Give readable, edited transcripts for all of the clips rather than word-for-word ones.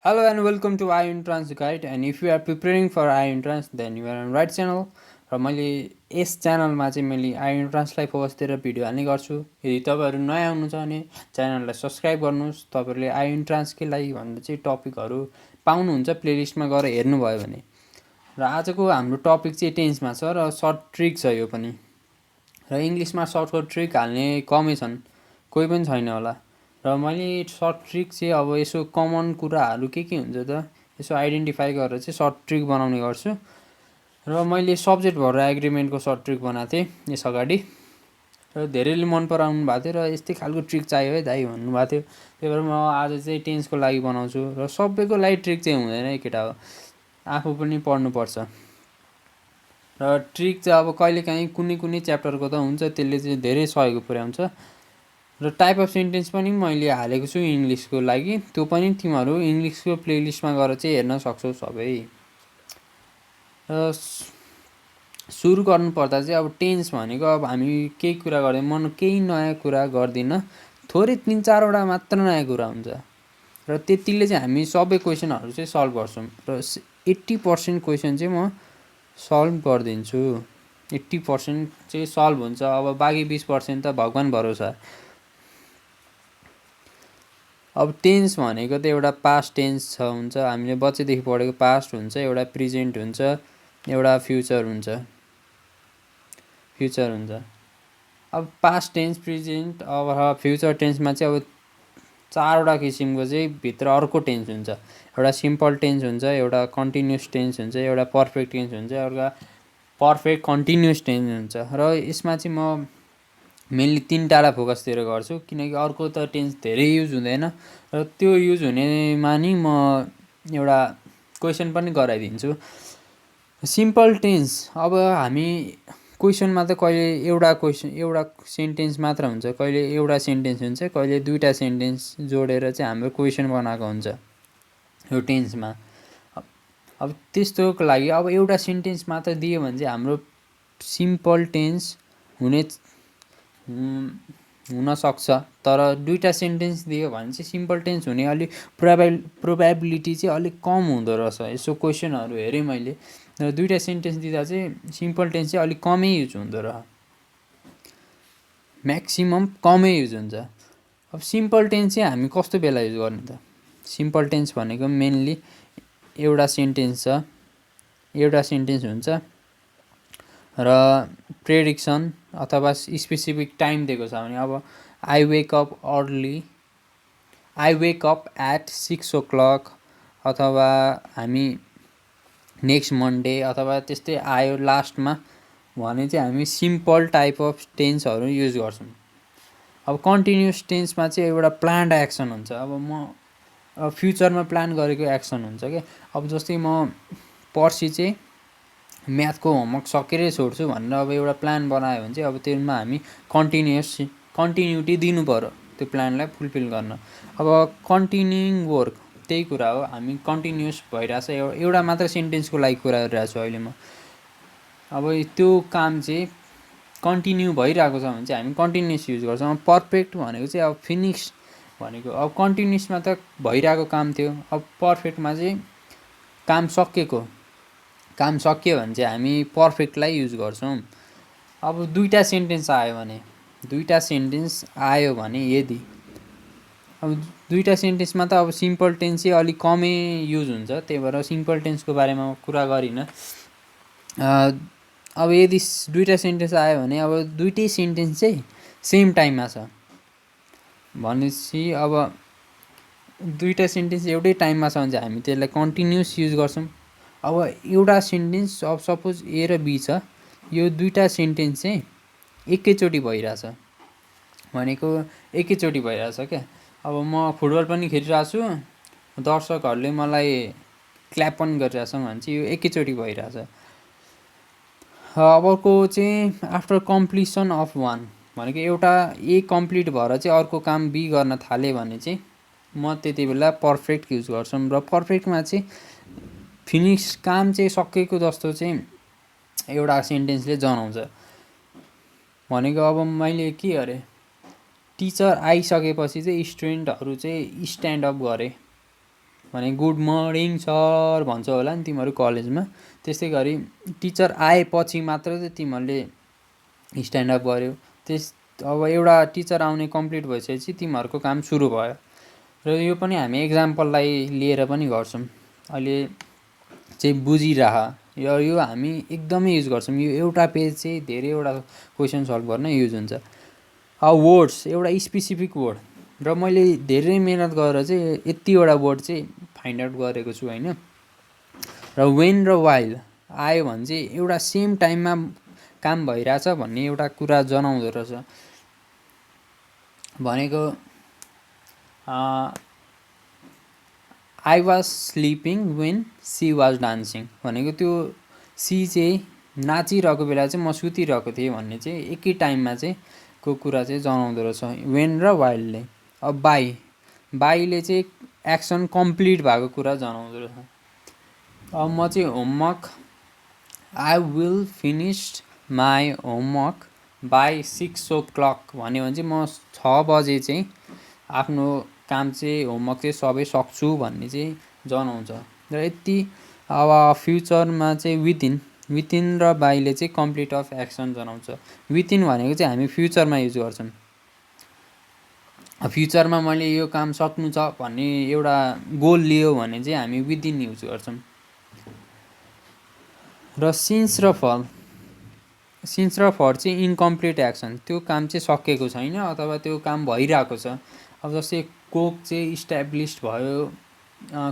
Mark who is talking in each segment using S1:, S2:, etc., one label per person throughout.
S1: Hello and welcome to iEntrance Guide, and if you are preparing for iEntrance then you are on right channel. र मैले यस च्यानलमा चाहिँ मैले iEntrance-लाई focus दिएर video हाल्ने गर्छु। यदि तपाईँहरू नयाँ हुनुहुन्छ भने च्यानललाई सब्स्क्राइब गर्नुहोस्। तपाईँहरूले iEntrance-कै लागि भन्दा चाहिँ टपिकहरू पाउनुहुन्छ प्लेलिस्टमा गएर हेर्नुभयो भने। र आजको हाम्रो टपिक चाहिँ टेन्समा छ र सर्ट ट्रिक छ यो पनि। र इङ्ग्लिसमा सर्टकट ट्रिक हाल्ने कमै छन्, कोही पनि छैन होला। र मैले सर्ट ट्रिक चाहिँ अब यसो कमन कुराहरू के हुन्छ त यसो आइडेन्टिफाई गरेर चाहिँ सर्ट ट्रिक बनाउने गर्छु। र मैले सब्जेक्ट भएर एग्रिमेन्टको सर्ट ट्रिक बनाएको थिएँ यस अगाडि, र धेरैले मन पराउनु भएको थियो र यस्तै खालको ट्रिक चाहियो है दाइ भन्नुभएको थियो। त्यही भएर म आज चाहिँ टेन्सको लागि बनाउँछु। र सबैको लागि ट्रिक चाहिँ हुँदैन है केटा हो, आफू पनि पढ्नुपर्छ। र ट्रिक चाहिँ अब कहिलेकाहीँ कुनै च्याप्टरको त हुन्छ, त्यसले चाहिँ धेरै सहयोग पुर्याउँछ। र टाइप अफ सेन्टेन्स पनि मैले हालेको छु इङ्ग्लिसको लागि, त्यो पनि तिमीहरू इङ्ग्लिसको प्लेलिस्टमा गएर चाहिँ हेर्न सक्छौ सबै। र सुरु गर्नुपर्दा चाहिँ अब टेन्स भनेको अब हामी केही कुरा गर्दैन, म केही नयाँ कुरा गर्दिनँ, थोरै 3-4वटा मात्र नयाँ कुरा हुन्छ। र त्यतिले चाहिँ हामी सबै क्वेसनहरू चाहिँ सल्भ गर्छौँ। र 80% क्वेसन चाहिँ म सल्भ गरिदिन्छु, 80% चाहिँ सल्भ हुन्छ। अब बाँकी 20% त भगवान् भरोसा। अब टेन्स भनेको त एउटा पास्ट टेन्स हुन्छ, हामीले बच्चैदेखि पढेको पास्ट हुन्छ, एउटा प्रेजेन्ट हुन्छ, एउटा फ्युचर हुन्छ। अब पास्ट टेन्स, प्रेजेन्ट अब फ्युचर टेन्समा चाहिँ अब 4वटा किसिमको चाहिँ भित्र अर्को टेन्स हुन्छ। एउटा सिम्पल टेन्स हुन्छ, एउटा कन्टिन्युस टेन्स हुन्छ, एउटा पर्फेक्ट टेन्स हुन्छ, एउटा पर्फेक्ट कन्टिन्युस टेन्स हुन्छ। र यसमा चाहिँ म मेनली 3टालाई फोकस दिएर गर्छु, किनकि अर्को त टेन्स धेरै युज हुँदैन। र त्यो युज हुनेमा नि म एउटा क्वेसन पनि गराइदिन्छु। सिम्पल टेन्स अब हामी क्वेसनमा त कहिले एउटा सेन्टेन्स मात्र हुन्छ, कहिले एउटा सेन्टेन्स हुन्छ, कहिले 2टा सेन्टेन्स जोडेर चाहिँ हाम्रो क्वेसन बनाएको हुन्छ यो टेन्समा। अब त्यस्तोको लागि अब एउटा सेन्टेन्स मात्र दियो भने चाहिँ हाम्रो सिम्पल टेन्स हुनसक्छ, तर 2टा सेन्टेन्स दियो भने चाहिँ सिम्पल टेन्स हुने अलिक प्रोबेबिलिटी चाहिँ अलिक कम हुँदो रहेछ। यसो क्वेसनहरू हेरेँ मैले, र 2टा सेन्टेन्स दिँदा चाहिँ सिम्पल टेन्स चाहिँ अलिक कमै युज हुँदो रहेछ, म्याक्सिमम कमै युज हुन्छ। अब सिम्पल टेन्स चाहिँ हामी कस्तो बेला युज गर्ने त? सिम्पल टेन्स भनेको मेनली एउटा सेन्टेन्स हुन्छ र प्रेडिक्सन अथवा स्पेसिफिक टाइम दिएको छ भने अब I wake up at 6 o'clock, अथवा हामी नेक्स्ट मन्डे अथवा त्यस्तै आयो लास्टमा भने चाहिँ हामी सिम्पल टाइप अफ टेन्सहरू युज गर्छौँ। अब कन्टिन्युस टेन्समा चाहिँ एउटा प्लान्ड एक्सन हुन्छ। अब म फ्युचरमा प्लान गरेको एक्सन हुन्छ क्या। अब जस्तै म पर्सि चाहिँ म्याथको होमवर्क सकेरै छोड्छु भनेर अब एउटा प्लान बनायो भने चाहिँ अब त्यसमा हामी कन्टिन्युटी दिनु पऱ्यो त्यो प्लानलाई फुलफिल गर्न। अब कन्टिन्युइङ वर्क त्यही कुरा हो, हामी कन्टिन्युस भइरहेछ, एउटा मात्र सेन्टेन्सको लागि कुरा गरिरहेको छु अहिले म। अब त्यो काम चाहिँ कन्टिन्यू भइरहेको छ भने चाहिँ हामी कन्टिन्युस युज गर्छौँ। अब पर्फेक्ट भनेको चाहिँ अब फिनिक्स भनेको, अब कन्टिन्युसमा त भइरहेको काम थियो, अब पर्फेक्टमा चाहिँ काम सकियो भने चाहिँ हामी पर्फेक्टलाई युज गर्छौँ। अब 2टा सेन्टेन्स आयो भने यदि अब 2टा सेन्टेन्समा त अब सिम्पल टेन्स चाहिँ अलिक कमै युज हुन्छ, त्यही भएर सिम्पल टेन्सको बारेमा कुरा गरिनँ। अब यदि 2टा सेन्टेन्स आयो भने अब 2टै सेन्टेन्स चाहिँ सेम टाइममा छ भनेपछि अब 2टा सेन्टेन्स एउटै टाइममा छ भने चाहिँ हामी त्यसलाई कन्टिन्युस युज गर्छौँ। अब एउटा सेन्टेन्स अब सपोज ए र बी छ, यो 2टा सेन्टेन्स चाहिँ एकैचोटि भइरहेछ क्या। अब म फुटबल पनि खेलिरहेको छु, दर्शकहरूले मलाई क्ल्याप पनि गरिरहेछ भने चाहिँ यो एकैचोटि भइरहेछ। अबको चाहिँ आफ्टर कम्प्लिसन अफ वान भनेको एउटा ए कम्प्लिट भएर चाहिँ अर्को काम बी गर्न थाल्यो भने चाहिँ म त्यति बेला पर्फेक्ट युज गर्छौँ। र पर्फेक्टमा चाहिँ फिनिक्स काम चाहिँ सकेको जस्तो चाहिँ एउटा सेन्टेन्सले जनाउँछ। भनेको अब मैले के गरेँ, टिचर आइसकेपछि चाहिँ स्टुडेन्टहरू चाहिँ स्ट्यान्ड अप गरे भने गुड मर्निङ सर भन्छ होला नि तिमीहरू कलेजमा, त्यस्तै गरी टिचर आएपछि मात्र चाहिँ तिमीहरूले स्ट्यान्डअप गर्यो। अब एउटा टिचर आउने कम्प्लिट भइसकेपछि तिमीहरूको काम सुरु भयो। र यो पनि हामी एक्जाम्पललाई लिएर पनि गर्छौँ। अहिले चाहिँ बुझिरह, यो हामी एकदमै युज गर्छौँ। यो एउटा पेज चाहिँ धेरैवटा क्वेसन सल्भ गर्न युज हुन्छ। वर्ड्स, एउटा स्पेसिफिक वर्ड, र मैले धेरै मेहनत गरेर चाहिँ यतिवटा वर्ड चाहिँ फाइन्ड आउट गरेको छु होइन। र वेन र वाइल आयो भने चाहिँ एउटा सेम टाइममा काम भइरहेछ भन्ने एउटा कुरा जनाउँदो रहेछ। भनेको I was sleeping when she was dancing भनेको त्यो सी चाहिँ नाचिरहेको बेला चाहिँ म सुतिरहेको थिएँ भन्ने चाहिँ एकै टाइममा चाहिँ को कुरा चाहिँ जनाउँदो रहेछ वेन र वाइलले। अब बाईले चाहिँ एक्सन कम्प्लिट भएको कुरा जनाउँदो रहेछ। अब म चाहिँ homework I will finish my homework by 6 o'clock भन्यो भने चाहिँ म 6 बजे चाहिँ आफ्नो काम चाहिँ होमवर्क चाहिँ सबै सक्छु भन्ने चाहिँ जनाउँछ। र यति अब फ्युचरमा चाहिँ विथिन र बाईले चाहिँ कम्प्लिट अफ एक्सन जनाउँछ। विथिन भनेको चाहिँ हामी फ्युचरमा युज गर्छौँ। फ्युचरमा मैले यो काम सक्नु छ भन्ने एउटा गोल लियो भने चाहिँ हामी विथिन युज गर्छौँ। र सिन्स र फर चाहिँ इन्कम्प्लिट एक्सन, त्यो काम चाहिँ सकेको छैन अथवा त्यो काम भइरहेको छ। अब जस्तै कोक चाहिँ इस्ट्याब्लिस्ड भयो,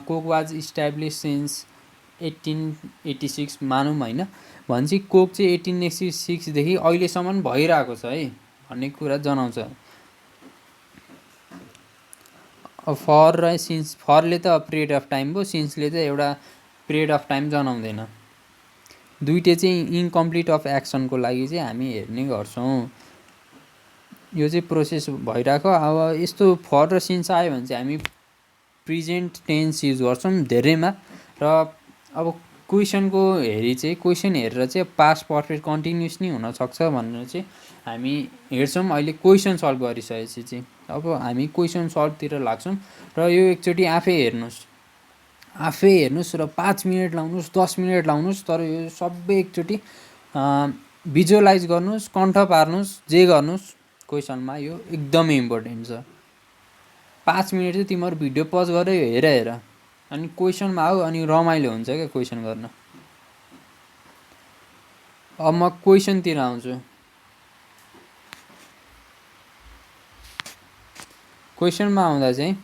S1: कोक वाज इस्ट्याब्लिस्ड सिन्स 1886 मानौँ होइन, भने चाहिँ कोक चाहिँ 1886देखि अहिलेसम्म भइरहेको छ है भन्ने कुरा जनाउँछ। अब फर र सिन्स, फरले त पिरियड अफ टाइम भयो, सिन्सले चाहिँ एउटा पिरियड अफ टाइम जनाउँदैन। दुइटै चाहिँ इन्कम्प्लिट अफ एक्सनको लागि चाहिँ हामी हेर्ने गर्छौँ। यो चाहिँ प्रोसेस भइरहेको। अब यस्तो फर र सिन्स आयो भने चाहिँ हामी प्रेजेन्ट टेन्स युज गर्छौँ धेरैमा। र अब क्वेसनको क्वेसन हेरेर चाहिँ पास्ट पर्फेक्ट कन्टिन्युस नै हुनसक्छ भनेर चाहिँ हामी हेर्छौँ। अहिले क्वेसन सल्भ गरिसकेपछि चाहिँ अब हामी क्वेसन सल्भतिर लाग्छौँ। र यो एकचोटि आफै हेर्नुहोस् र 5 मिनट लाउनुहोस्, 10 मिनट लाउनुहोस्, तर यो सबै एकचोटि भिजुअलाइज गर्नुहोस्, कण्ठ पार्नुहोस्, जे गर्नुहोस् क्वेसनमा, यो एकदमै इम्पोर्टेन्ट छ। 5 मिनट चाहिँ तिमीहरू भिडियो पज गरेर हेर अनि क्वेसनमा आऊ, अनि रमाइलो हुन्छ क्या क्वेसन गर्न। अब म क्वेसनतिर आउँछु। क्वेसनमा आउँदा चाहिँ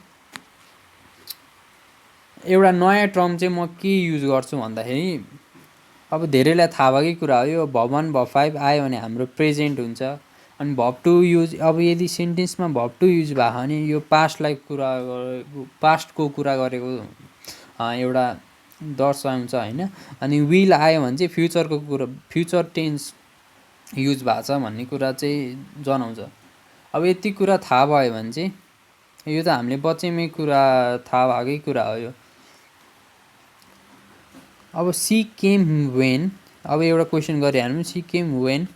S1: एउटा नयाँ टर्म चाहिँ म के युज गर्छु भन्दाखेरि, अब धेरैलाई थाहा भएकै कुरा हो, यो भब 1 भब 5 आयो भने हाम्रो प्रेजेन्ट हुन्छ। अनि भब 2 युज, अब यदि सेन्टेन्समा भब 2 युज भयो भने यो पास्टको कुरा गरेको एउटा दर्शाउँछ होइन। अनि विल आयो भने चाहिँ फ्युचर टेन्स युज भएको छ भन्ने कुरा चाहिँ जनाउँछ। अब यति कुरा थाहा भयो भने चाहिँ यो त हामीले बच्चैमै कुरा थाहा भएकै कुरा हो यो। अब सी केम वेन, अब एउटा क्वेसन गरिहाल्नु, सी केम वेन।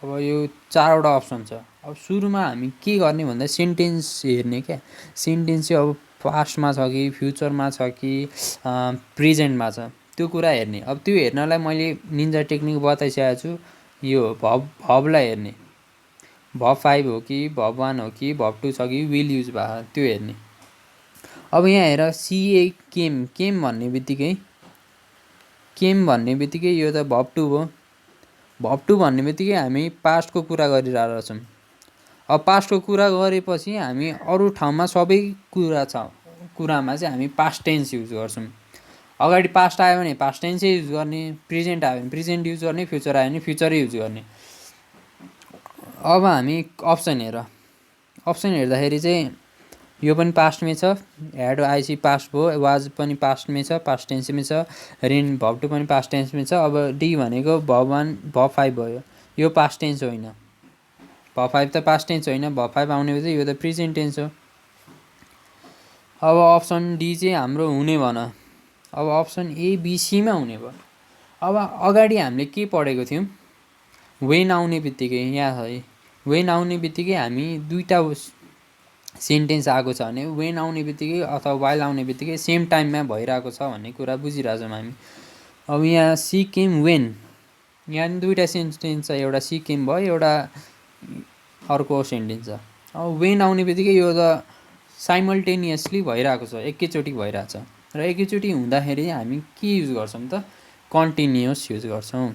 S1: अब यो 4वटा अप्सन छ। अब सुरुमा हामी के गर्ने भन्दा सेन्टेन्स हेर्ने क्या। सेन्टेन्स चाहिँ अब पास्टमा छ कि फ्युचरमा छ कि प्रेजेन्टमा छ, त्यो कुरा हेर्ने। अब त्यो हेर्नलाई मैले निन्जा टेक्निक बताइसकेको छु। यो भबलाई हेर्ने, भब 5 हो कि भब 1 हो कि भब 2 छ कि विल युज भएको त्यो हेर्ने। अब यहाँ हेर, सिए केम भन्ने बित्तिकै यो त भब 2 भयो। भब 2 भन्ने बित्तिकै हामी पास्टको कुरा गरिरहेको छौँ। अब पास्टको कुरा गरेपछि हामी अरू ठाउँमा सबै कुरामा चाहिँ हामी पास्ट टेन्स युज गर्छौँ। अगाडि पास्ट आयो भने पास्ट टेन्सै युज गर्ने, प्रेजेन्ट आयो भने प्रेजेन्ट युज गर्ने, फ्युचर आयो भने फ्युचरै युज गर्ने। अब हामी अप्सन हेर्दाखेरि चाहिँ यो पनि पास्टमै छ, ह्याड आइसी पास्ट भयो, वाज पनि पास्टमै छ, पास्ट टेन्समै छ, रेन भब 2 पनि पास्ट टेन्समै छ। अब डी भनेको भब 1 भब 5 भयो, यो पास्ट टेन्स होइन। भब 5 त पास्ट टेन्स होइन, भब 5 आउने बित्तिकै यो त प्रेजेन्ट टेन्स हो। अब अप्सन डी चाहिँ हाम्रो हुने भन। अब अप्सन एबिसीमा हुने भयो। अब अगाडि हामीले के पढेको थियौँ, वेन आउने बित्तिकै, यहाँ है वेन आउने बित्तिकै हामी दुईवटा सेन्टेन्स आएको छ भने वेन आउने बित्तिकै अथवा वाइल आउने बित्तिकै सेम टाइममा भइरहेको छ भन्ने कुरा बुझिरहेछौँ हामी। अब यहाँ सी केम वेन, यहाँ दुईवटा सेन्टेन्स छ, एउटा सी केम भयो, एउटा अर्को सेन्टेन्स छ। अब वेन आउने बित्तिकै यो त साइमल्टेनियसली भइरहेको छ, एकैचोटि भइरहेछ। र एकैचोटि हुँदाखेरि हामी के युज गर्छौँ त कन्टिन्युस युज गर्छौँ।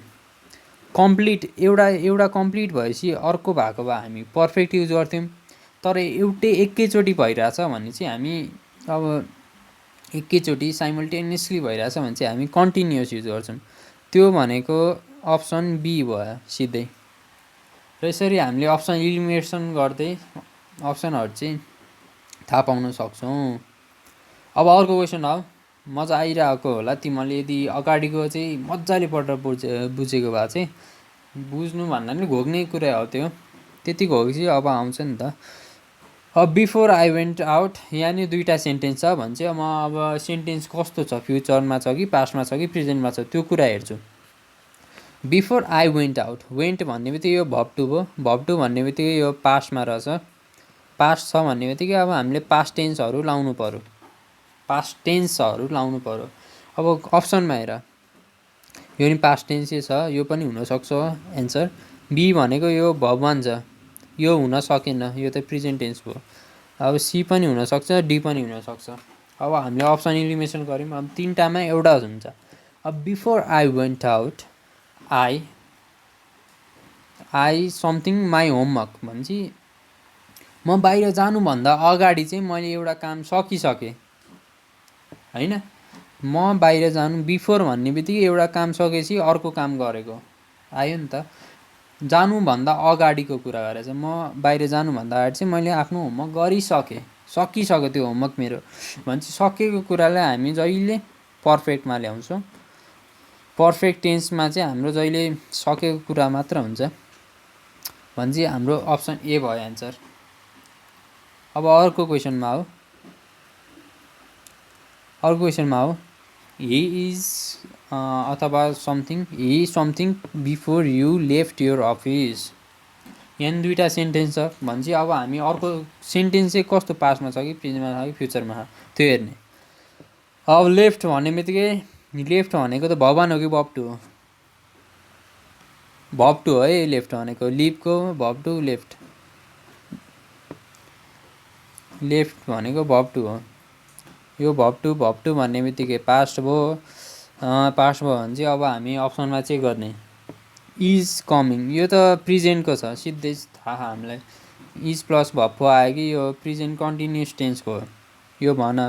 S1: कम्प्लिट एउटा कम्प्लिट भएपछि अर्को भएको भए हामी पर्फेक्ट युज गर्थ्यौँ। तर एउटै एकैचोटि भइरहेछ भने चाहिँ हामी अब एकैचोटि साइमल्टेनियसली भइरहेछ भने चाहिँ हामी कन्टिन्युस युज गर्छौँ। त्यो भनेको अप्सन बी भयो सिधै। र यसरी हामीले अप्सन इलिमिनेसन गर्दै अप्सनहरू चाहिँ थाहा पाउन सक्छौँ। अब अर्को क्वेसन हो, मजा आइरहेको होला तिमीले यदि अगाडिको चाहिँ मजाले पढेर बुझेको भए चाहिँ, बुझ्नु भन्दा पनि घोक्ने कुरा हो त्यो, त्यति घोकेपछि अब आउँछ नि त। अब बिफोर आई वेन्ट आउट, यहाँनिर दुईवटा सेन्टेन्स छ भने चाहिँ म अब सेन्टेन्स कस्तो छ, फ्युचरमा छ कि पास्टमा छ कि प्रेजेन्टमा छ त्यो कुरा हेर्छु। Before I went out, went भन्ने बित्तिकै यो भब टु भयो, भब टु भन्ने बित्तिकै यो पास्टमा रहेछ, पास्ट छ भन्ने बित्तिकै अब हामीले पास्ट टेन्सहरू लाउनु पऱ्यो, पास्ट टेन्सहरू लाउनु पऱ्यो। अब अप्सनमा हेर, यो नि पास्ट टेन्सै छ, यो पनि हुनसक्छ एन्सर। बी भनेको यो भब वान छ, यो हुन सकेन, यो त प्रेजेन्ट टेन्स भयो। अब सी पनि हुनसक्छ, डी पनि हुनसक्छ। अब हामीले अप्सन इलिमिनेसन गऱ्यौँ, अब तिनवटामा एउटा हुन्छ। अब before I went out, I something my homework भनेपछि म बाहिर जानुभन्दा अगाडि चाहिँ मैले एउटा काम सकिसकेँ होइन। म बाहिर जानु बिफोर भन्ने बित्तिकै एउटा काम सकेपछि अर्को काम गरेको आयो नि त। जानुभन्दा अगाडिको कुरा गरेर चाहिँ म बाहिर जानुभन्दा अगाडि चाहिँ मैले आफ्नो होमवर्क गरिसकेँ, सकिसक्यो त्यो होमवर्क मेरो भनेपछि सकेको कुरालाई हामी जहिले पर्फेक्टमा ल्याउँछौँ। पर्फेक्ट टेन्समा चाहिँ हाम्रो जहिले सकेको कुरा मात्र हुन्छ भनेपछि हाम्रो अप्सन ए भयो एन्सर। अब अर्को क्वेसनमा हो, हि इज अथवा something, he something before you left your office, यहाँ दुईवटा सेन्टेन्स छ भनेपछि अब हामी अर्को सेन्टेन्स चाहिँ कस्तो पास्टमा छ कि प्रेजेन्टमा छ कि फ्युचरमा छ त्यो हेर्ने। अब लेफ्ट भन्ने बित्तिकै लेफ्ट भनेको त भवान हो कि भब टु हो, भब टु है लेफ्ट भनेको, लिभको भब टु लेफ्ट, लेफ्ट भनेको भब टु हो। यो भब टु भन्ने बित्तिकै पास्ट भयो, पास्ट भयो भने चाहिँ अब हामी अप्सनमा चेक गर्ने इज कमिङ, यो त प्रेजेन्टको छ सिधै थाहा हामीलाई, इज प्लस भब आयो कि यो प्रेजेन्ट कन्टिन्युस टेन्सको हो यो भन।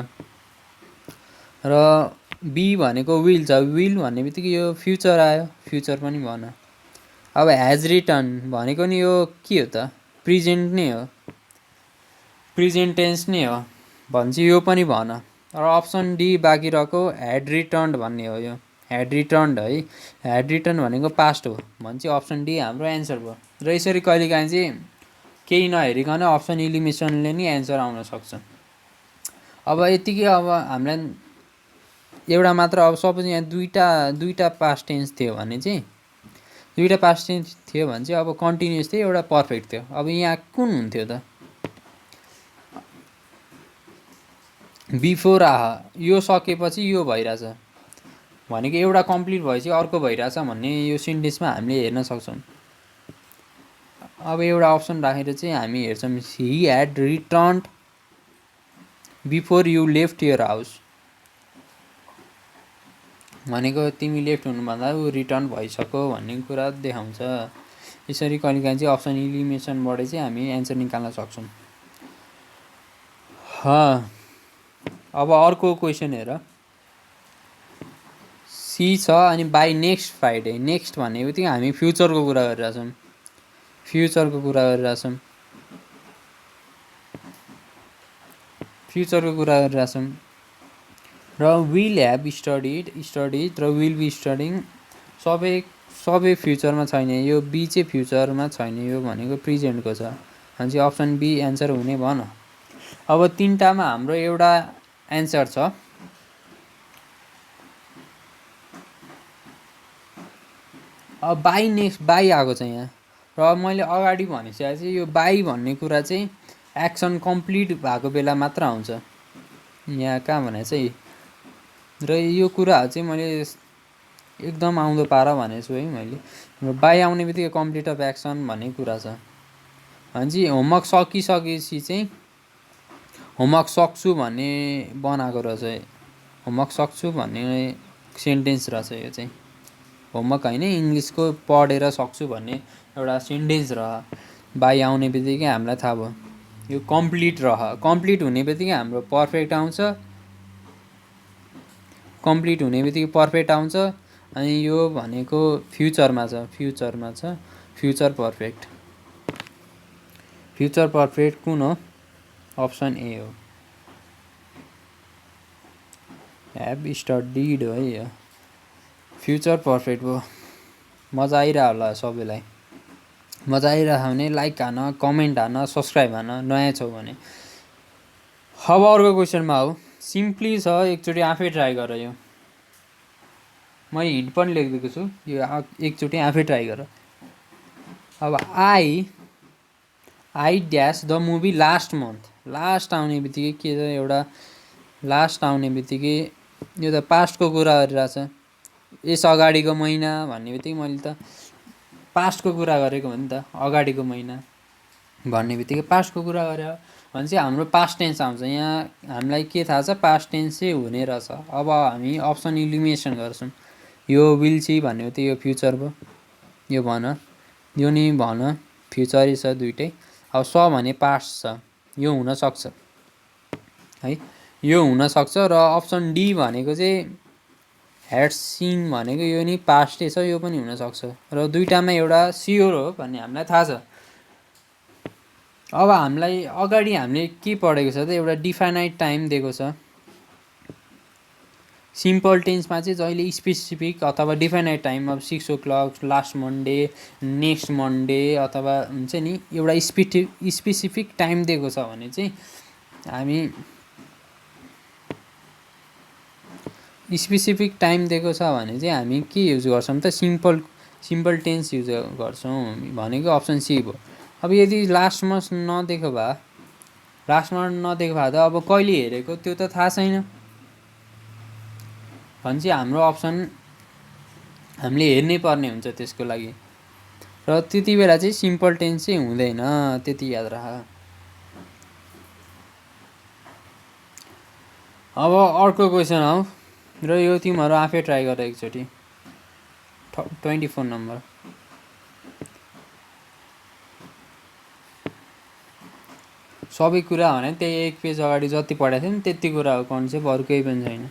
S1: र बी भनेको विल छ, विल भन्ने बित्तिकै यो फ्युचर आयो, फ्युचर पनि भन। अब हेज रिटर्न भनेको नि यो के हो त प्रेजेन्ट नै हो, प्रेजेन्ट टेन्स नै हो भनेपछि यो पनि भन। र अप्सन डी बाँकी रहेको ह्याड रिटर्न्ड भन्ने हो, यो ह्याड रिटर्न्ड है, ह्याड रिटर्न भनेको पास्ट हो भनेपछि अप्सन डी हाम्रो एन्सर भयो। र यसरी कहिलेकाहीँ चाहिँ केही नहेरिकन अप्सन इलिमिनेसनले नि एन्सर आउन सक्छ। अब यतिकै अब हामीलाई एउटा मात्र, अब सपोज यहाँ दुईवटा पास्ट टेन्स थियो भने चाहिँ, दुईवटा पास्ट टेन्स थियो भने चाहिँ अब कन्टिन्युस थियो, एउटा पर्फेक्ट थियो। अब यहाँ कुन हुन्थ्यो त बिफोर यो सकेपछि यो भइरहेछ भनेको एउटा कम्प्लिट भएपछि अर्को भइरहेछ भन्ने यो सेन्टेन्समा हामीले हेर्न सक्छौँ। अब एउटा अप्सन राखेर चाहिँ हामी हेर्छौँ he had returned before you left your house भनेको तिमी लेफ्ट हुनुभन्दा ऊ रिटर्न भइसक्यो भन्ने कुरा देखाउँछ। यसरी कहिलेकाहीँ चाहिँ अप्सन इलिमिनेसनबाट चाहिँ हामी एन्सर निकाल्न सक्छौँ। अब अर्को क्वेसन हेर, सी छ अनि बाई नेक्स्ट फ्राइडे, नेक्स्ट भन्ने बित्तिकै हामी फ्युचरको कुरा गरिरहेछौँ, फ्युचरको कुरा गरिरहेछौँ, फ्युचरको कुरा गरिरहेछौँ। र विल ह्याभ स्टडिड र विल बी स्टडिङ सबै फ्युचरमा छैन, यो बी चाहिँ फ्युचरमा छैन, यो भनेको प्रेजेन्टको छ भनेपछि अप्सन बी एन्सर हुने भन। अब तिनवटामा हाम्रो एउटा एन्सर छ। अब बाई नेक्स्ट बाई आएको छ यहाँ, र मैले अगाडि भनिसकेको चाहिँ यो बाई भन्ने कुरा चाहिँ एक्सन कम्प्लिट भएको बेला मात्र आउँछ, यहाँ कहाँ भने चाहिँ। र यो कुराहरू चाहिँ मैले एकदम आउँदो पार भनेको छु है मैले। र बाई आउने बित्तिकै कम्प्लिट अफ एक्सन भन्ने कुरा छ। भनेपछि होमवर्क सकिसकेपछि चाहिँ होमवर्क सक्छु भन्ने बनाएको रहेछ। होमवर्क सक्छु भन्ने सेन्टेन्स रहेछ यो चाहिँ। होमवर्क होइन, इङ्ग्लिसको पढेर सक्छु भन्ने एउटा सेन्टेन्स रह। बाई आउने बित्तिकै हामीलाई थाहा भयो यो कम्प्लिट रह। कम्प्लिट हुने बित्तिकै हाम्रो पर्फेक्ट आउँछ। कम्प्लिट हुने बित्तिकै पर्फेक्ट आउँछ। अनि यो भनेको फ्युचरमा छ, फ्युचर पर्फेक्ट। फ्युचर पर्फेक्ट कुन हो? अप्सन ए हो, ह्याभ स्टडीड है यो फ्युचर पर्फेक्ट हो। मजा आइरह होला सबैलाई। मजा आइरह भने लाइक हान, कमेन्ट हान, सब्सक्राइब हान नयाँ छौ भने। अब अर्को क्वेसनमा हो, सिम्पली छ, एकचोटि आफै ट्राई गर। यो मैले हिन्ट पनि लेखिदिएको छु, यो एकचोटि आफै ट्राई गर। अब I dash the movie last month. Last आउने बित्तिकै के छ, एउटा लास्ट आउने बित्तिकै यो त पास्टको कुरा गरिरहेछ। यस अगाडिको महिना भन्ने बित्तिकै मैले त पास्टको कुरा गरेको हो नि त। अगाडिको महिना भन्ने बित्तिकै पास्टको कुरा गरे भने चाहिँ हाम्रो पास्ट टेन्स आउँछ। यहाँ हामीलाई के थाहा छ, पास्ट टेन्स चाहिँ हुने रहेछ। अब हामी अप्सन इलिमिनेसन गर्छौँ। यो विल सी भन्ने बित्तिकै यो फ्युचर भयो, यो भन, यो नि भन, फ्युचरै छ दुइटै। अब स भने पास्ट छ, यो हुनसक्छ है, यो हुनसक्छ। र अप्सन डी भनेको चाहिँ ह्याड सिन भनेको यो नि पास्टै छ, यो पनि हुनसक्छ। र दुइटामा एउटा स्योर हो भन्ने हामीलाई थाहा छ। अब हामीलाई अगाडि हामीले के पढेको छ त, एउटा डिफाइनाइट टाइम दिएको छ। सिम्पल टेन्समा चाहिँ जहिले स्पेसिफिक अथवा डिफाइनाइट टाइम, अब 6 o'clock, last Monday, next Monday, अथवा हुन्छ नि एउटा स्पेसिफिक टाइम दिएको छ भने चाहिँ हामी स्पेसिफिक टाइम दिएको छ भने चाहिँ हामी के युज गर्छौँ त, सिम्पल टेन्स युज गर्छौँ भनेको अप्सन सी भयो। अब यदि लास्टमा नदिएको भए त अब कहिले हेरेको त्यो त थाहा छैन भने चाहिँ हाम्रो अप्सन हामीले हेर्नै पर्ने हुन्छ त्यसको लागि। र त्यति बेला चाहिँ सिम्पल टेन्स चाहिँ हुँदैन, त्यति याद राख। अब अर्को क्वेसन आऊ, र यो तिमीहरू आफै ट्राई गर एकचोटि। 24 नम्बर। सबै कुरा भने त्यही एक पेज अगाडि जति पढाएको थियो नि त्यति कुरा हो, कन्सेप्ट अरू केही पनि छैन।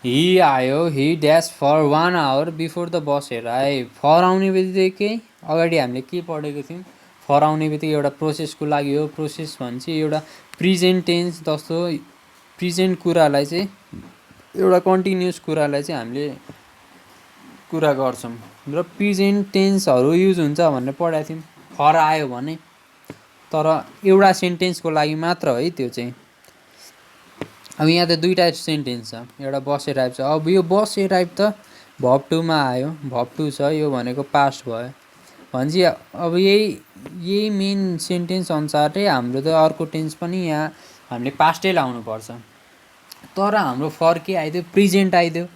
S1: हि आयो, he dash for 1 hour before the bus arrive. For आउने बित्तिकै अगाडि हामीले के पढेको थियौँ, फर आउने बित्तिकै एउटा प्रोसेसको लागि हो। प्रोसेस भन्छ एउटा प्रेजेन्ट टेन्स जस्तो प्रेजेन्ट कुरालाई चाहिँ, एउटा कन्टिन्युस कुरालाई चाहिँ हामीले कुरा गर्छौँ। र प्रेजेन्ट टेन्सहरू युज हुन्छ भनेर पढाएको थियौँ। फर आयो भने तर एउटा सेन्टेन्सको लागि मात्र है त्यो चाहिँ। अब यहाँ त दुईवटा सेन्टेन्स छ, एउटा बस एराइभ छ। अब यो बस एराइभ त भब 2मा आयो, भब 2 छ, यो भनेको पास्ट भयो भनेपछि अब यही मेन सेन्टेन्स अनुसारै हाम्रो त अर्को टेन्स पनि यहाँ हामीले पास्टै लाउनुपर्छ। तर हाम्रो फर के आइदियो, प्रेजेन्ट आइदियो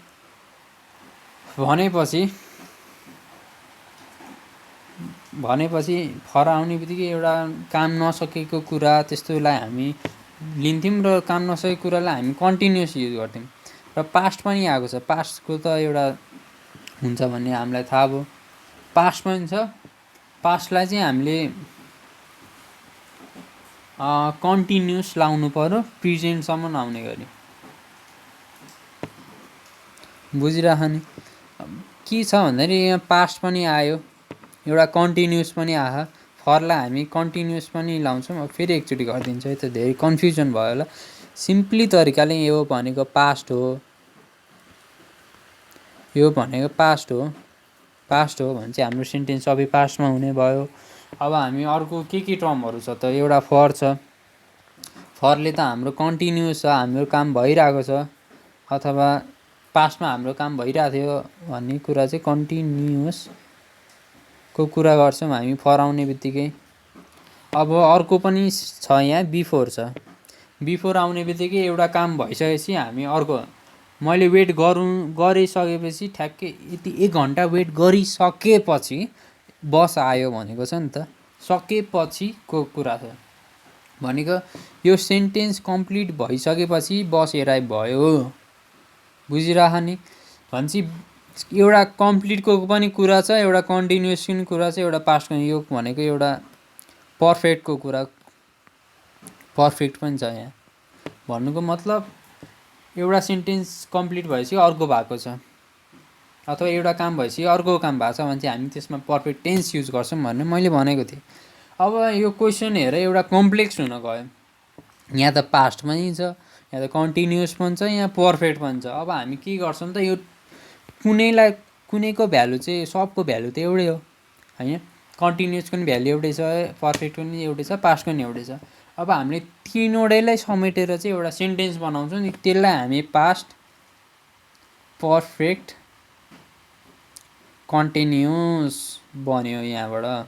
S1: भनेपछि फर आउने बित्तिकै एउटा काम नसकेको कुरा त्यस्तोलाई हामी लिन्थ्यौँ, र काम नसकेको कुरालाई हामी कन्टिन्युस युज गर्थ्यौँ। र पास्ट पनि आएको छ, पास्टको त एउटा हुन्छ भन्ने हामीलाई थाहा भयो। पास्ट पनि छ, पास्टलाई चाहिँ हामीले कन्टिन्युस लाउनु पर्यो प्रेजेन्टसम्म आउने गरी। बुझिराख नि के छ भन्दाखेरि यहाँ पास्ट पनि आयो, एउटा कन्टिन्युस पनि आयो। फरलाई हामी कन्टिन्युस पनि लाउँछौँ। अब फेरि एकचोटि गरिदिन्छु है, त धेरै कन्फ्युजन भयो होला। सिम्पली तरिकाले यो भनेको पास्ट हो, यो भनेको पास्ट हो भने चाहिँ हाम्रो सेन्टेन्स सबै पास्टमा हुने भयो। अब हामी अर्को के टर्महरू छ त, एउटा फर छ। फरले त हाम्रो कन्टिन्युस छ, हाम्रो काम भइरहेको छ, अथवा पास्टमा हाम्रो काम भइरहेको थियो भन्ने कुरा चाहिँ कन्टिन्युसको कुरा गर्छौँ हामी फर आउने बित्तिकै। अब अर्को पनि छ, यहाँ बिफोर छ। बिफोर आउने बित्तिकै एउटा काम भइसकेपछि हामी अर्को, मैले वेट गरिसकेपछि ठ्याक्कै यति 1 घन्टा वेट गरिसकेपछि बस आयो भनेको छ नि त। सकेपछिको कुरा छ भनेको, यो सेन्टेन्स कम्प्लिट भइसकेपछि बस एराइभ भयो। बुझिरह नि? भनेपछि एउटा कम्प्लिटको पनि कुरा छ, एउटा कन्टिन्युसको पनि कुरा छ, एउटा पास्ट। यो भनेको एउटा पर्फेक्टको कुरा, पर्फेक्ट पनि छ यहाँ। भन्नुको मतलब एउटा सेन्टेन्स कम्प्लिट भएपछि अर्को भएको छ, अथवा एउटा काम भएपछि अर्को काम भएको छ भने चाहिँ हामी त्यसमा पर्फेक्ट टेन्स युज गर्छौँ भन्ने मैले भनेको थिएँ। अब यो क्वेसन हेर एउटा कम्प्लेक्स हुन गयो। यहाँ त पास्ट पनि छ, यहाँ त कन्टिन्युस पनि छ, यहाँ पर्फेक्ट पनि छ। अब हामी के गर्छौँ त, यो कुनैको भ्यालु चाहिँ सबको भ्यालु त एउटै हो होइन। कन्टिन्युसको पनि भ्यालु एउटै छ, पर्फेक्टको पनि एउटै छ, पास्टको पनि एउटै छ। अब हामीले तीनवटैलाई समेटेर चाहिँ एउटा सेन्टेन्स बनाउँछौँ नि, त्यसलाई हामी पास्ट, पर्फेक्ट, कन्टिन्युस बन्यो यहाँबाट।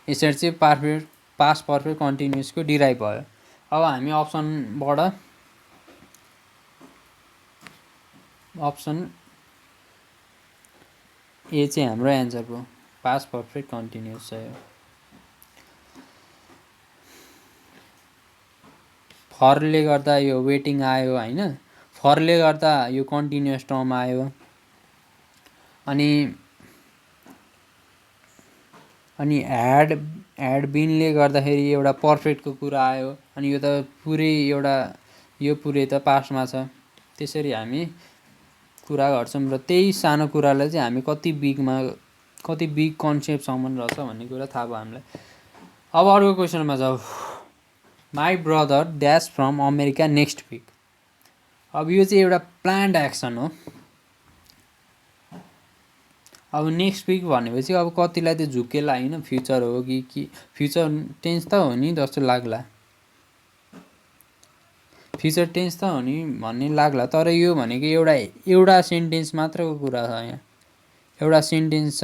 S1: यसरी चाहिँ पास्ट पर्फेक्ट कन्टिन्युसको डिराइभ भयो। अब हामी अप्सन ए चाहिँ हाम्रो एन्सर भयो, पास्ट पर्फेक्ट कन्टिन्युस छ यो। फरले गर्दा यो वेटिङ आयो होइन, फरले गर्दा यो कन्टिन्युस टर्म आयो, अनि ह्याड बिनले गर्दाखेरि एउटा पर्फेक्टको कुरा आयो, अनि यो त पुरै एउटा, यो पुरै त पास्टमा छ। त्यसरी हामी कुरा गर्छौँ र त्यही सानो कुरालाई चाहिँ हामी कति बिग कन्सेप्टसम्म रहेछ भन्ने कुरा थाहा भयो हामीलाई। अब अर्को क्वेसनमा जाऊ। My brother dash from America next week. अब यो चाहिँ एउटा प्लान्ड एक्सन हो। अब नेक्स्ट विक भनेपछि अब कतिलाई त झुकेला होइन, फ्युचर हो कि फ्युचर टेन्स त हो नि जस्तो लाग्ला, फ्युचर टेन्स त हो नि भन्ने लाग्ला। तर यो भनेको एउटा सेन्टेन्स मात्रको कुरा छ। यहाँ एउटा सेन्टेन्स छ,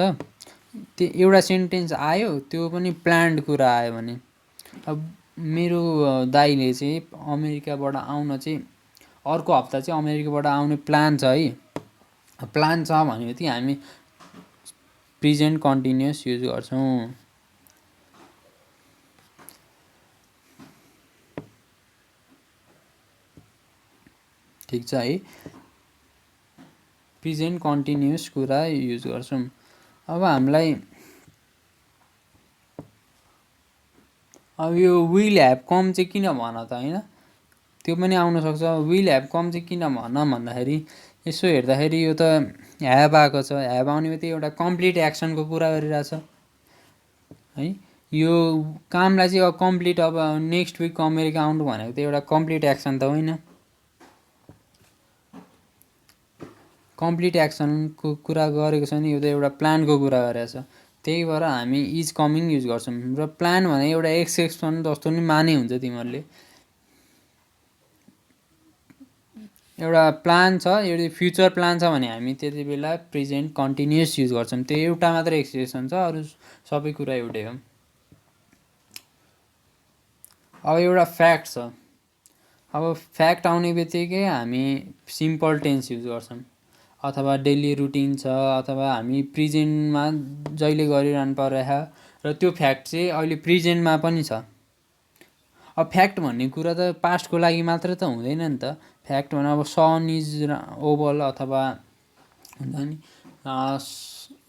S1: त्यो एउटा सेन्टेन्स आयो, त्यो पनि प्लान्ड कुरा आयो भने। अब मेरो दाइले चाहिँ अमेरिकाबाट आउन चाहिँ अर्को हप्ता चाहिँ अमेरिकाबाट आउने प्लान छ है। प्लान छ भनेपछि हामी प्रेजेन्ट कन्टिन्युस युज गर्छौँ। ठिक छ है, प्रेजेन्ट कन्टिन्युस कुरा युज गर्छौँ। अब हामीलाई अब यो विल ह्याभ कम चाहिँ किन भन त होइन, त्यो पनि आउन सक्छ। विल ह्याभ कम चाहिँ किन भन भन्दाखेरि, यसो हेर्दाखेरि यो त ह्याभ आएको छ, ह्याभ आउने बित्तिकै एउटा कम्प्लिट एक्सनको कुरा गरिरहेछ है। यो कामलाई चाहिँ अब कम्प्लिट, अब नेक्स्ट विक अमेरिका आउनु भनेको त एउटा कम्प्लिट एक्सन त होइन, कम्प्लिट एक्सनको कुरा गरेको छ नि, यो त एउटा प्लानको कुरा गरेको छ। त्यही भएर हामी इज कमिङ युज गर्छौँ। र प्लान भने एउटा एक्सेप्सन जस्तो नि माने हुन्छ तिमीहरूले। एउटा प्लान छ, यदि फ्युचर प्लान छ भने हामी त्यति बेला प्रेजेन्ट कन्टिन्युस युज गर्छौँ। त्यो एउटा मात्र एक्सेप्सन छ, अरू सबै कुरा एउटै हो। अब एउटा फ्याक्ट छ। अब फ्याक्ट आउने बित्तिकै हामी सिम्पल टेन्स युज गर्छौँ, अथवा डेली रुटिन छ, अथवा हामी प्रेजेन्टमा जहिले गरिरहनु परिरहेको, र त्यो फ्याक्ट चाहिँ अहिले प्रेजेन्टमा पनि छ। अब फ्याक्ट भन्ने कुरा त पास्टको लागि मात्र त हुँदैन नि त। फ्याक्ट भने अब सन इज ओभल, अथवा हुन्छ नि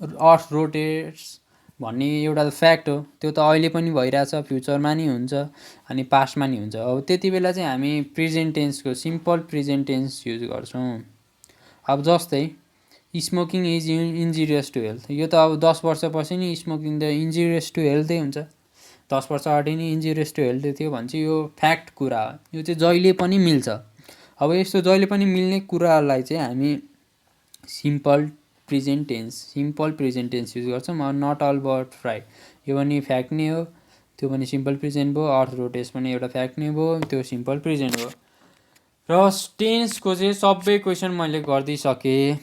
S1: अर्थ रोटेट्स भन्ने एउटा फ्याक्ट हो। त्यो त अहिले पनि भइरहेछ, फ्युचरमा नि हुन्छ, अनि पास्टमा नि हुन्छ। अब त्यति बेला चाहिँ हामी प्रेजेन्ट टेन्सको सिम्पल प्रेजेन्ट टेन्स युज गर्छौँ। अब जस्तै smoking is injurious to health, यो त अब 10 वर्षपछि नि स्मोकिङ त इन्जुरियस टु हेल्थै हुन्छ। 10 वर्ष अगाडि नै इन्जुरियस टु हेल्थ थियो भने चाहिँ यो फ्याक्ट कुरा हो, यो चाहिँ जहिले पनि मिल्छ। अब यस्तो जहिले पनि मिल्ने कुरालाई चाहिँ हामी सिम्पल प्रेजेन्ट टेन्स युज गर्छौँ। नट अल बट फ्राई, यो पनि फ्याक्ट नै हो, त्यो पनि सिम्पल प्रेजेन्ट भयो। अर्थ रोटेट्स पनि एउटा फ्याक्ट नै भयो, त्यो सिम्पल प्रेजेन्ट भयो। र टेन्सको चाहिँ सबै क्वेसन मैले गरिदिइसकेँ,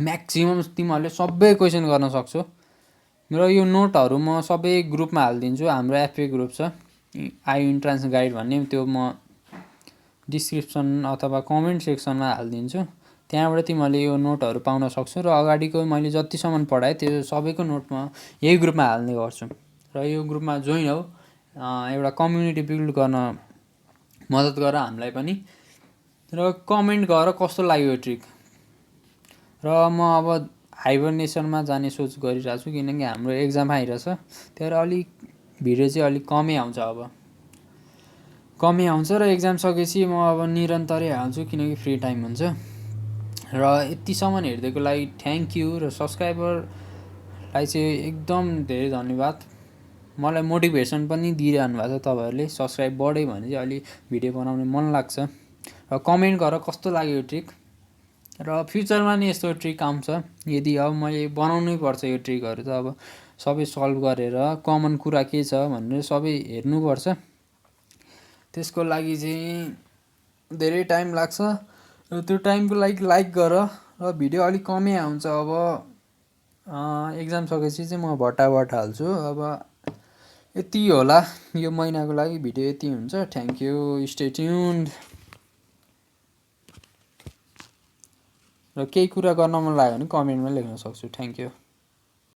S1: म्याक्सिमम् तिमीहरूले सबै क्वेसन गर्न सक्छौ। र यो नोटहरू म सबै ग्रुपमा हालिदिन्छु। हाम्रो एफए ग्रुप छ आइयु इन्ट्रान्स गाइड भन्ने, त्यो म डिस्क्रिप्सन अथवा कमेन्ट सेक्सनमा हालिदिन्छु। त्यहाँबाट तिमीहरूले यो नोटहरू पाउन सक्छौ। र अगाडिको मैले जतिसम्म पढाएँ त्यो सबैको नोट म यही ग्रुपमा हाल्ने गर्छु। र यो ग्रुपमा जोइन हौ, एउटा कम्युनिटी बिल्ड गर्न मद्दत गर हामीलाई पनि। र कमेन्ट गर कस्तो लाग्यो यो ट्रिक। र म अब हाइबरनेसनमा जाने सोच गरिरहेको छु, किनकि हाम्रो एक्जाम आइरहेछ। त्यही भएर अलिक भिडियो चाहिँ अलिक कमै आउँछ, अब कमै आउँछ। र एक्जाम सकेपछि म अब निरन्तरै हाल्छु, किनकि फ्री टाइम हुन्छ। र यतिसम्म हेरिदिएको लागि थ्याङ्क यू। र सब्सक्राइबरलाई चाहिँ एकदम धेरै धन्यवाद। मलाई मोटिभेसन पनि दिइरहनु भएको छ तपाईँहरूले। सब्सक्राइब बढ्यो भने चाहिँ अलि भिडियो बनाउने मन लाग्छ। र कमेन्ट गर कस्तो लाग्यो यो ट्रिक। र फ्युचरमा नि यस्तो ट्रिक आउँछ। यदि अब मैले बनाउनै पर्छ यो ट्रिकहरू त अब सबै सल्भ गरेर कमन कुरा के छ भनेर सबै हेर्नुपर्छ। त्यसको लागि चाहिँ धेरै टाइम लाग्छ। र त्यो टाइमको लागि लाइक गर। र भिडियो अलिक कमै आउँछ। अब एक्जाम सकेपछि चाहिँ म भट्टाभट हाल्छु। अब यति होला यो महिनाको लागि भिडियो, यति हुन्छ। Thank you, stay tuned. र केही कुरा गर्न मन लाग्यो भने कमेन्टमा लेख्न सक्छु। Thank you.